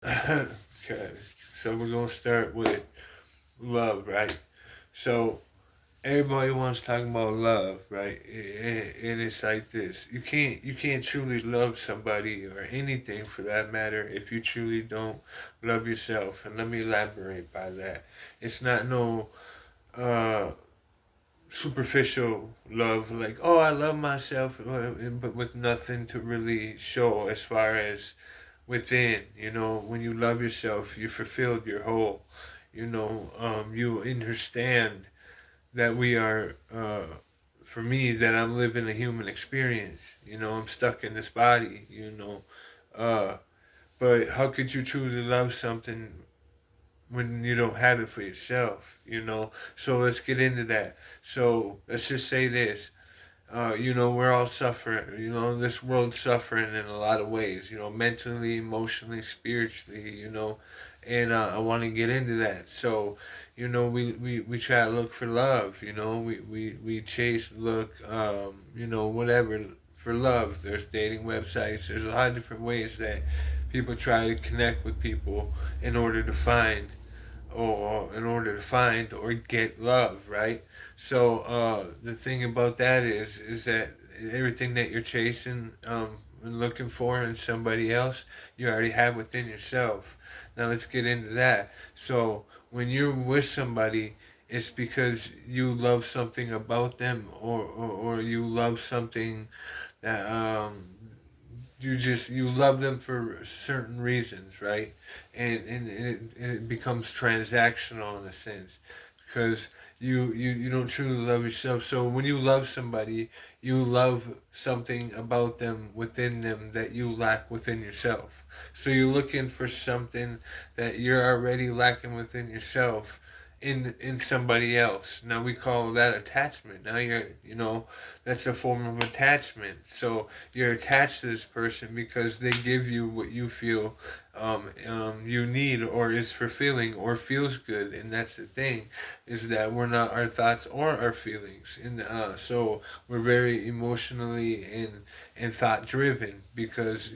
Okay, so we're gonna start with love, right? So everybody wants talking about love, right? And it's like this: you can't truly love somebody or anything for that matter if you truly don't love yourself. And let me elaborate by that. It's not no uh superficial love like, oh, I love myself, but with nothing to really show as far as within. When you love yourself, you're fulfilled, you're whole. You understand that we are, for me, that I'm living a human experience. I'm stuck in this body. Uh, but how could you truly love something when you don't have it for yourself? So let's get into that. So let's just say this. We're all suffering. This world's suffering in a lot of ways. Mentally, emotionally, spiritually. And I want to get into that. So, we try to look for love. We chase, look, whatever for love. There's dating websites. There's a lot of different ways that people try to connect with people in order to find or get love, right? So the thing about that is that everything that you're chasing and looking for in somebody else, you already have within yourself. Now let's get into that. So when you're with somebody, it's because you love something about them, or you love something that you love them for certain reasons, right? And it becomes transactional in a sense, because you don't truly love yourself. So when you love somebody, you love something about them within them that you lack within yourself. So you're looking for something that you're already lacking within yourself in somebody else. Now we call that attachment. Now that's a form of attachment. So you're attached to this person because they give you what you feel you need, or is fulfilling, or feels good. And that's the thing, is that we're not our thoughts or our feelings. And so we're very emotionally and thought driven, because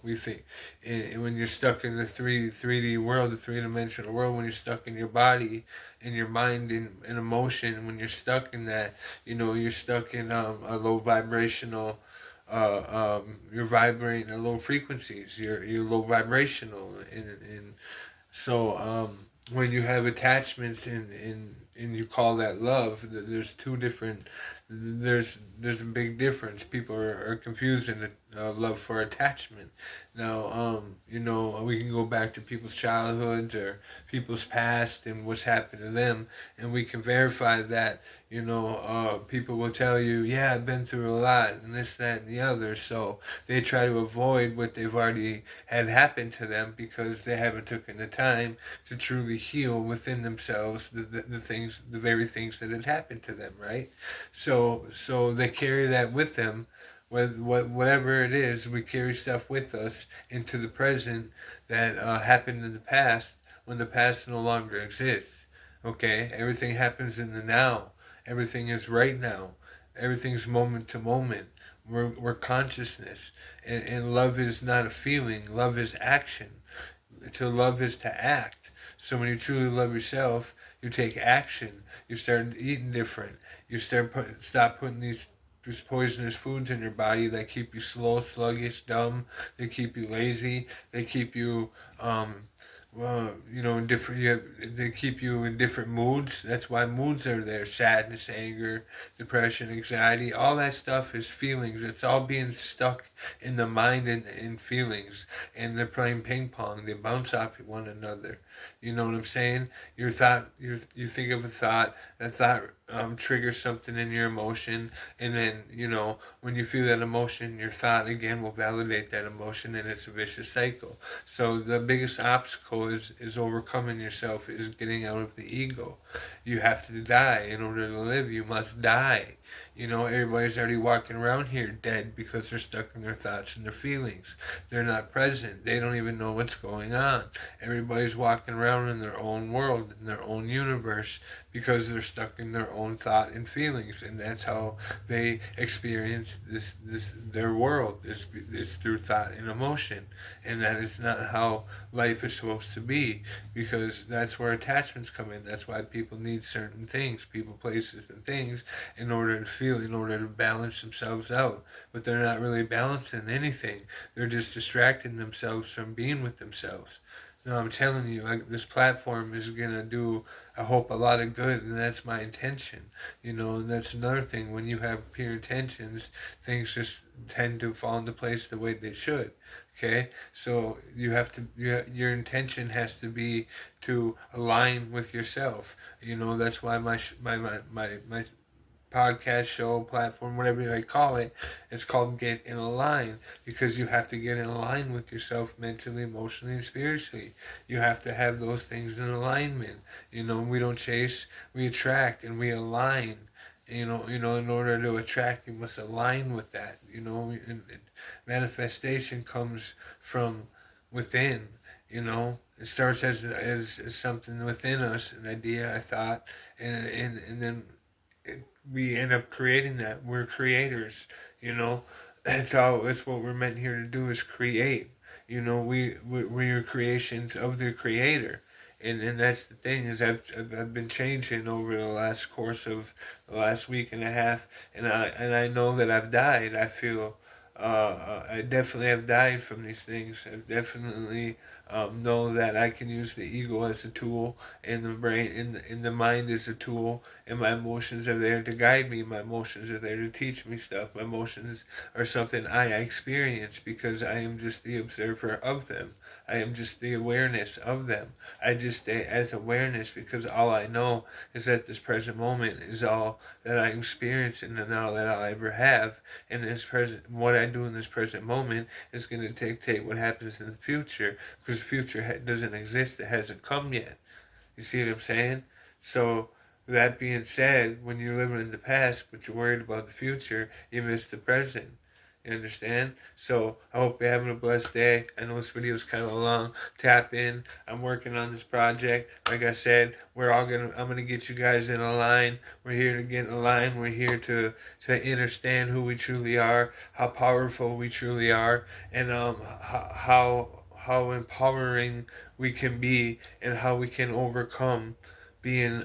we think, and when you're stuck in the 3D world, the three-dimensional world, when you're stuck in your body and your mind and emotion, when you're stuck in that, you're stuck in a low vibrational, you're vibrating at low frequencies. You're low vibrational, and so when you have attachments and you call that love, there's two different. There's a big difference. People are confusing love for attachment. Now, we can go back to people's childhoods or people's past and what's happened to them, and we can verify that. People will tell you, yeah, I've been through a lot, and this, that, and the other. So they try to avoid what they've already had happened to them, because they haven't taken the time to truly heal within themselves the things, the very things that had happened to them, right? So they carry that with them. Whatever it is, we carry stuff with us into the present that happened in the past, when the past no longer exists. Okay, everything happens in the now. Everything is right now. Everything's moment to moment. We're consciousness, and love is not a feeling. Love is action. To love is to act. So when you truly love yourself, you take action. You start eating different. You stop putting these poisonous foods in your body that keep you slow, sluggish, dumb. They keep you lazy. They keep you in different. They keep you in different moods. That's why moods are there: sadness, anger, depression, anxiety. All that stuff is feelings. It's all being stuck in the mind and in feelings. And they're playing ping pong. They bounce off one another. You know what I'm saying? Your thought. You think of a thought. That thought triggers something in your emotion, and then when you feel that emotion, your thought again will validate that emotion, and it's a vicious cycle. So the biggest obstacle is overcoming yourself, is getting out of the ego. You have to die in order to live. You must die. Everybody's already walking around here dead because they're stuck in their thoughts and their feelings. They're not present. They don't even know what's going on. Everybody's walking around in their own world, in their own universe, because they're stuck in their own thought and feelings, and that's how they experience this their world is through thought and emotion, and that is not how life is supposed to be, because that's where attachments come in. That's why people need certain things, people, places, and things in order to feel, in order to balance themselves out. But they're not really balancing anything. They're just distracting themselves from being with themselves. No, I'm telling you, like, this platform is gonna do, I hope, a lot of good, and that's my intention. And that's another thing. When you have pure intentions, things just tend to fall into place the way they should. Okay, so you have to, your intention has to be to align with yourself. That's why my podcast show platform, whatever you might call it, it's called Get in a Line, because you have to get in line with yourself mentally, emotionally, and spiritually. You have to have those things in alignment. We don't chase, we attract, and we align. In order to attract, you must align with that. And manifestation comes from within. It starts as something within us, an idea, a thought, and then we end up creating that. We're creators, you know. That's what we're meant here to do, is create. We're creations of the creator. And that's the thing, is I've been changing over the last course of the last week and a half, and I know that I've died. I feel I definitely have died from these things. I definitely know that I can use the ego as a tool, and the brain, in the mind as a tool, and my emotions are there to guide me. My emotions are there to teach me stuff. My emotions are something I experience because I am just the observer of them. I am just the awareness of them. I just stay as awareness because all I know is that this present moment is all that I'm experiencing and all that I'll ever have. And what I do in this present moment is going to dictate what happens in the future, because the future doesn't exist. It hasn't come yet. You see what I'm saying? So, that being said, when you're living in the past but you're worried about the future, you miss the present. You understand? So, I hope you're having a blessed day. I know this video is kind of long. Tap in. I'm working on this project. Like I said, I'm gonna get you guys in a line. We're here to get in a line. We're here to understand who we truly are, how powerful we truly are, and how empowering we can be, and how we can overcome being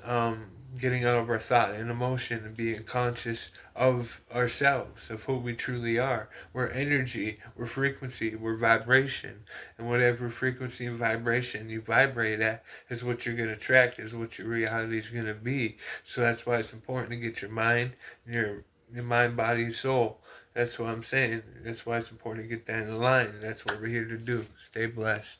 getting out of our thought and emotion, and being conscious of ourselves, of who we truly are. We're energy, we're frequency, we're vibration, and whatever frequency and vibration you vibrate at is what you're going to attract, is what your reality is going to be. So that's why it's important to get your mind, your mind, body, soul. That's what I'm saying. That's why it's important to get that in line. That's what we're here to do. Stay blessed.